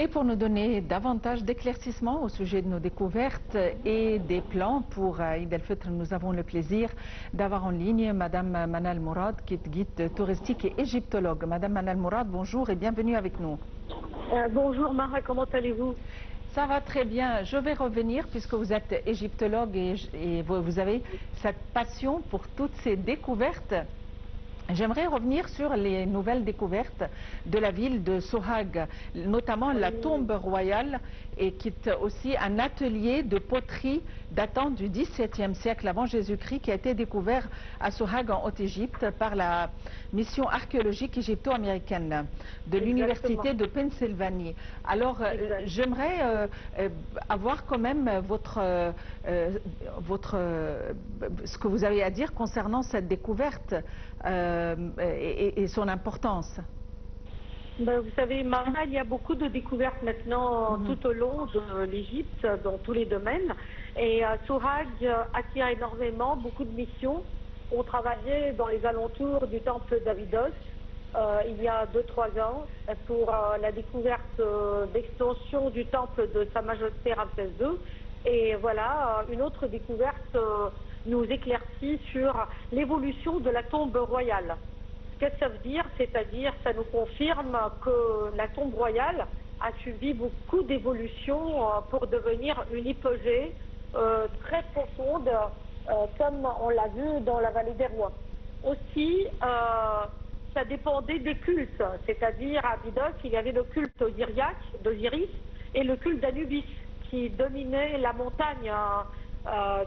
Et pour nous donner davantage d'éclaircissements au sujet de nos découvertes et des plans pour Eid al-Fitr, nous avons le plaisir d'avoir en ligne Madame Manal Mourad, qui est guide touristique et égyptologue. Madame Manal Mourad, bonjour et bienvenue avec nous. Bonjour Mara, comment allez-vous? Ça va très bien. Je vais revenir, puisque vous êtes égyptologue et vous avez cette passion pour toutes ces découvertes. J'aimerais revenir sur les nouvelles découvertes de la ville de Sohag, notamment la tombe royale, et qui est aussi un atelier de poterie datant du XVIIe siècle avant Jésus-Christ, qui a été découvert à Sohag en Haute-Égypte par la mission archéologique égypto-américaine de l'université de Pennsylvanie. Alors, j'aimerais avoir quand même ce que vous avez à dire concernant cette découverte et son importance. Ben, vous savez, Mara, il y a beaucoup de découvertes maintenant tout au long de l'Égypte, dans tous les domaines. Et Sohag attire énormément, beaucoup de missions. On travaillait dans les alentours du temple d'Abydos il y a 2-3 ans pour la découverte d'extension du temple de Sa Majesté Ramsès II. Et voilà, une autre découverte nous éclaircit sur l'évolution de la tombe royale. Qu'est-ce que ça veut dire? C'est-à-dire, ça nous confirme que la tombe royale a subi beaucoup d'évolutions pour devenir une hypogée très profonde, comme on l'a vu dans la vallée des rois. Aussi, ça dépendait des cultes, c'est-à-dire à Abydos, il y avait le culte d'Osiris et le culte d'Anubis qui dominait la montagne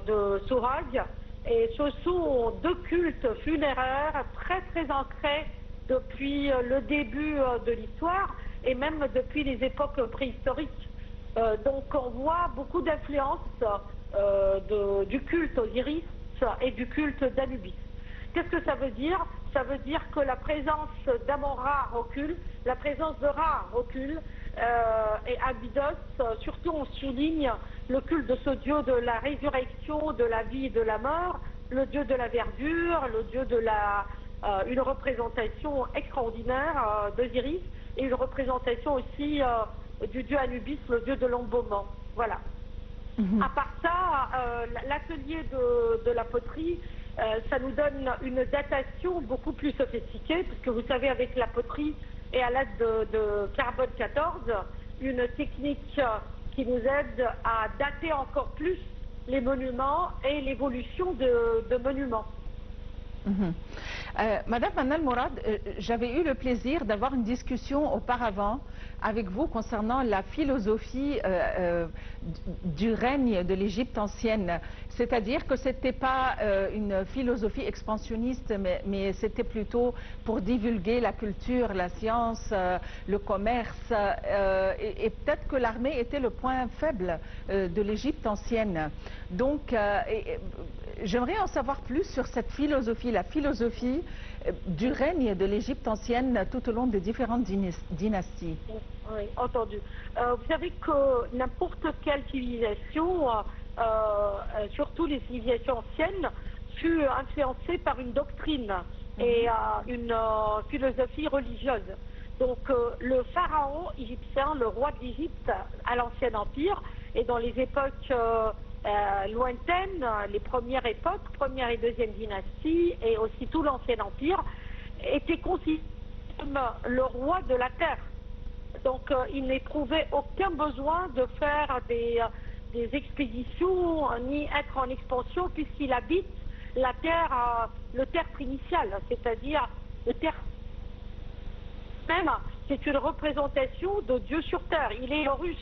de Sohag. Et ce sont deux cultes funéraires très très ancrés depuis le début de l'histoire et même depuis les époques préhistoriques. Donc on voit beaucoup d'influence du culte Osiris et du culte d'Anubis. Qu'est-ce que ça veut dire? Ça veut dire que la présence d'Amon-Ra recule, la présence de Ra recule, et Abydos, surtout on souligne le culte de ce dieu de la résurrection, de la vie et de la mort, le dieu de la verdure, le dieu de une représentation extraordinaire d'Osiris et une représentation aussi du dieu Anubis, le dieu de l'embaumement. Voilà. À part ça, l'atelier de la poterie, ça nous donne une datation beaucoup plus sophistiquée, parce que vous savez, avec la poterie et à l'aide de carbone 14, une technique qui nous aide à dater encore plus les monuments et l'évolution de monuments. Madame Manal Mourad, j'avais eu le plaisir d'avoir une discussion auparavant avec vous concernant la philosophie du règne de l'Égypte ancienne. C'est-à-dire que ce n'était pas une philosophie expansionniste, mais c'était plutôt pour divulguer la culture, la science, le commerce. Et peut-être que l'armée était le point faible de l'Égypte ancienne. Donc, j'aimerais en savoir plus sur cette philosophie, la philosophie du règne de l'Égypte ancienne tout au long des différentes dynasties. Oui, entendu. Vous savez que n'importe quelle civilisation, surtout les civilisations anciennes, fut influencée par une doctrine et une philosophie religieuse. Donc le pharaon égyptien, le roi d'Égypte à l'Ancien Empire, et dans les époques lointaines, les premières époques, première et deuxième dynastie, et aussi tout l'Ancien Empire, était considéré comme le roi de la terre. Donc il n'éprouvait aucun besoin de faire des expéditions ni être en expansion, puisqu'il habite la terre, le tertre initial, c'est-à-dire le tertre même, c'est une représentation de Dieu sur terre. Il est Horus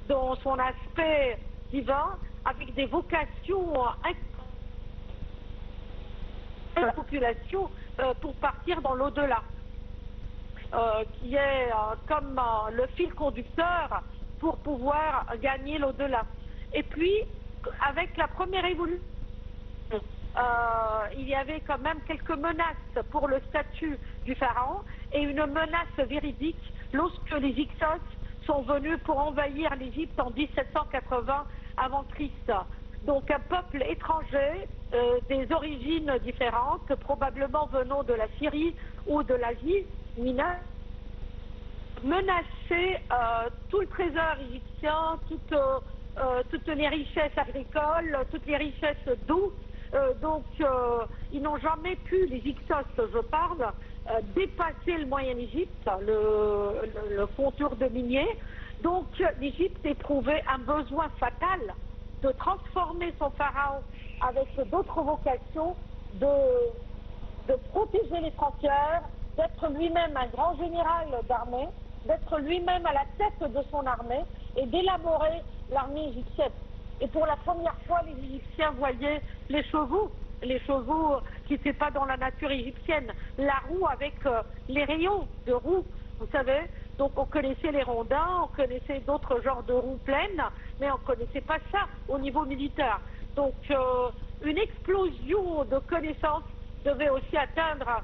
dans son aspect divin, avec des vocations la population pour partir dans l'au-delà, qui est comme le fil conducteur pour pouvoir gagner l'au-delà. Et puis, avec la première évolution, il y avait quand même quelques menaces pour le statut du pharaon et une menace véridique lorsque les Hyksos sont venus pour envahir l'Égypte en 1780 avant Christ. Donc un peuple étranger, des origines différentes, probablement venant de la Syrie ou de l'Asie mineure, menacer tout le trésor égyptien, toutes les richesses agricoles, toutes les richesses d'eau. Donc, ils n'ont jamais pu, les Hyksos, je parle, dépasser le Moyen-Égypte, le contour de minier. Donc, l'Égypte éprouvait un besoin fatal de transformer son pharaon avec d'autres vocations, de protéger les frontières, d'être lui-même un grand général d'armée, d'être lui-même à la tête de son armée et d'élaborer l'armée égyptienne. Et pour la première fois, les Égyptiens voyaient les chevaux qui n'étaient pas dans la nature égyptienne, la roue avec les rayons de roues, vous savez. Donc on connaissait les rondins, on connaissait d'autres genres de roues pleines, mais on ne connaissait pas ça au niveau militaire. Donc une explosion de connaissances devait aussi atteindre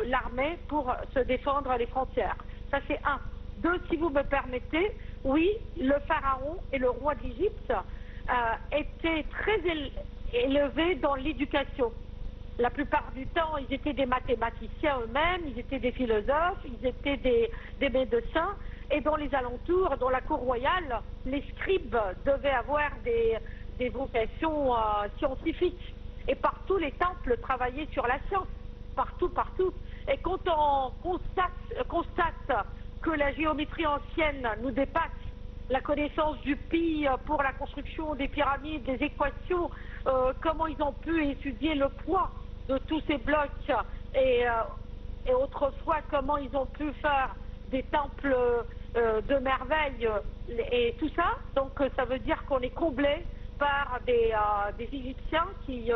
l'armée pour se défendre les frontières. Ça c'est un. Deux, si vous me permettez, oui, le pharaon et le roi d'Égypte étaient très élevés dans l'éducation. La plupart du temps, ils étaient des mathématiciens eux-mêmes, ils étaient des philosophes, ils étaient des médecins. Et dans les alentours, dans la cour royale, les scribes devaient avoir des vocations scientifiques. Et partout, les temples travaillaient sur la science. Partout, partout. Et quand on constate que la géométrie ancienne nous dépasse, la connaissance du pi pour la construction des pyramides, des équations, comment ils ont pu étudier le poids de tous ces blocs et autrefois comment ils ont pu faire des temples de merveilles et tout ça. Donc ça veut dire qu'on est comblé par des Égyptiens qui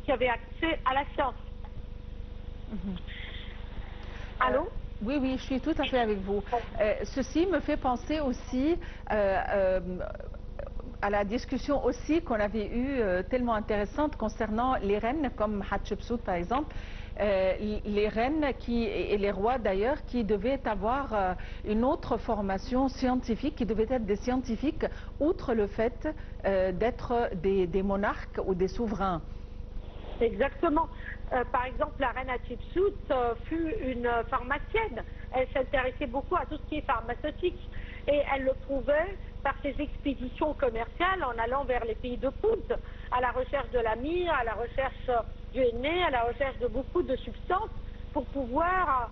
avaient accès à la science. Allô? Oui, oui, je suis tout à fait avec vous. Ceci me fait penser aussi à la discussion aussi qu'on avait eue tellement intéressante concernant les reines comme Hatshepsut par exemple, les reines et les rois d'ailleurs qui devaient avoir une autre formation scientifique, qui devaient être des scientifiques outre le fait d'être des monarques ou des souverains. Exactement. Par exemple, la reine Hatshepsut fut une pharmacienne. Elle s'intéressait beaucoup à tout ce qui est pharmaceutique. Et elle le prouvait par ses expéditions commerciales en allant vers les pays de Poudre, à la recherche de la myrrhe, à la recherche du henné, à la recherche de beaucoup de substances pour pouvoir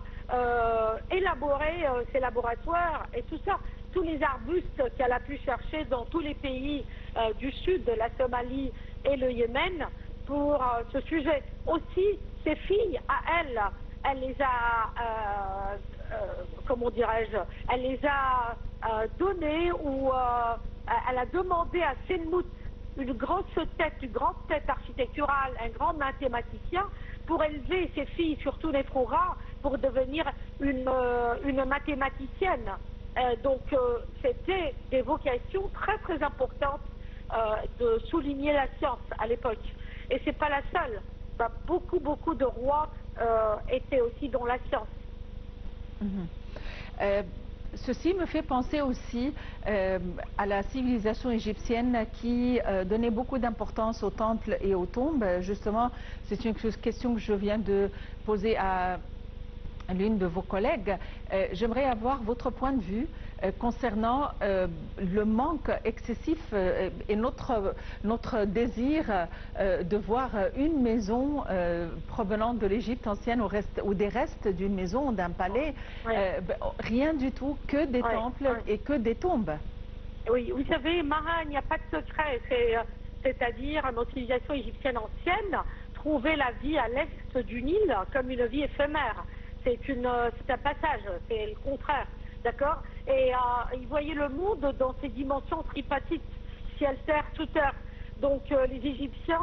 élaborer ses laboratoires et tout ça. Tous les arbustes qu'elle a pu chercher dans tous les pays du sud, de la Somalie et le Yémen, pour ce sujet. Aussi, ses filles, à elle les a, comment dirais-je, elle les a données ou elle a demandé à Senmout une grande tête architecturale, un grand mathématicien, pour élever ses filles, surtout les trop rares, pour devenir une mathématicienne. Donc, c'était des vocations très très importantes de souligner la science à l'époque. Et c'est pas la seule. Beaucoup de rois étaient aussi dans la science. Ceci me fait penser aussi à la civilisation égyptienne qui donnait beaucoup d'importance aux temples et aux tombes. Justement, c'est une question que je viens de poser à l'une de vos collègues. J'aimerais avoir votre point de vue concernant le manque excessif et notre désir de voir une maison provenant de l'Égypte ancienne ou des restes d'une maison, d'un palais, rien du tout, que des temples et que des tombes. Oui, vous savez, Mara, il n'y a pas de secret, c'est-à-dire notre civilisation égyptienne ancienne trouvait la vie à l'est du Nil comme une vie éphémère. C'est un passage, c'est le contraire, d'accord? Et ils voyaient le monde dans ses dimensions tripartites, ciel, terre, sous terre. Donc les Égyptiens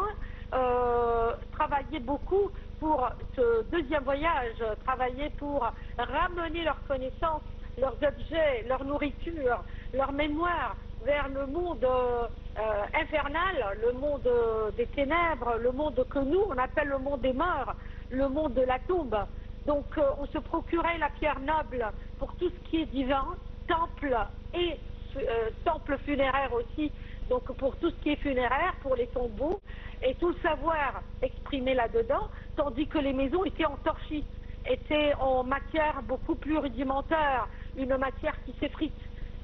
travaillaient beaucoup pour ce deuxième voyage, travaillaient pour ramener leurs connaissances, leurs objets, leur nourriture, leur mémoire vers le monde infernal, le monde des ténèbres, le monde que nous, on appelle le monde des morts, le monde de la tombe. Donc on se procurait la pierre noble pour tout ce qui est divin, temple et temple funéraire aussi, donc pour tout ce qui est funéraire, pour les tombeaux, et tout le savoir exprimé là-dedans, tandis que les maisons étaient en torchis. était en matière beaucoup plus rudimentaire, une matière qui s'effrite.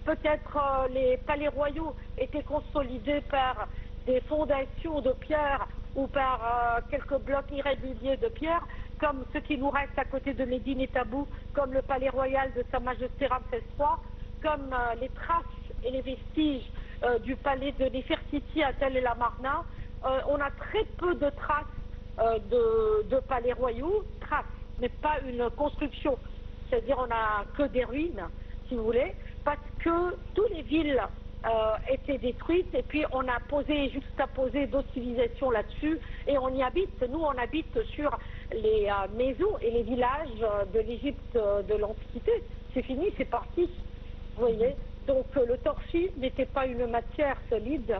Peut-être les palais royaux étaient consolidés par des fondations de pierre ou par quelques blocs irréguliers de pierre, comme ce qui nous reste à côté de Médine et Tabou, comme le palais royal de Sa Majesté Ramsès III, comme les traces et les vestiges du palais de Néfertiti à Tel El Amarna. On a très peu de traces de palais royaux, traces, mais pas une construction. C'est-à-dire on n'a que des ruines, si vous voulez, parce que toutes les villes étaient détruites et puis on a juxtaposé d'autres civilisations là-dessus et on y habite. Nous, on habite sur les maisons et les villages de l'Égypte de l'Antiquité. C'est fini, c'est parti. Vous voyez? Donc le torchis n'était pas une matière solide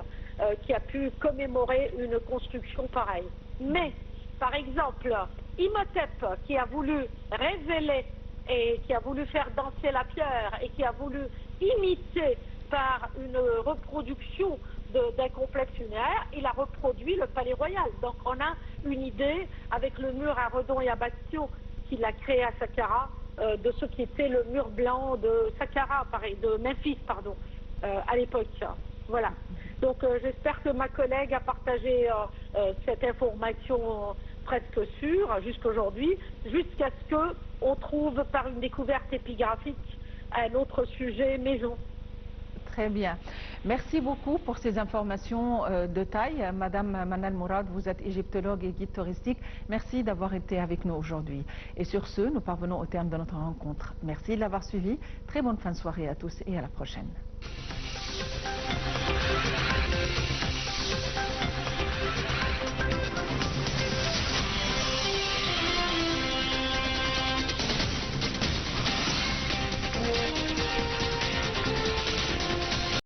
qui a pu commémorer une construction pareille. Mais, par exemple, Imhotep, qui a voulu révéler et qui a voulu faire danser la pierre et qui a voulu imiter par une reproduction d'un complexe funéraire, il a reproduit le palais royal. Donc on a une idée avec le mur à Redon et à Bastion qu'il a créé à Saqqara, de ce qui était le mur blanc de Saqqara, de Memphis, pardon, à l'époque. Voilà. Donc j'espère que ma collègue a partagé cette information presque sûre jusqu'aujourd'hui, jusqu'à ce qu'on trouve par une découverte épigraphique un autre sujet maison. Très bien. Merci beaucoup pour ces informations de taille. Madame Manal Mourad, vous êtes égyptologue et guide touristique. Merci d'avoir été avec nous aujourd'hui. Et sur ce, nous parvenons au terme de notre rencontre. Merci de l'avoir suivi. Très bonne fin de soirée à tous et à la prochaine.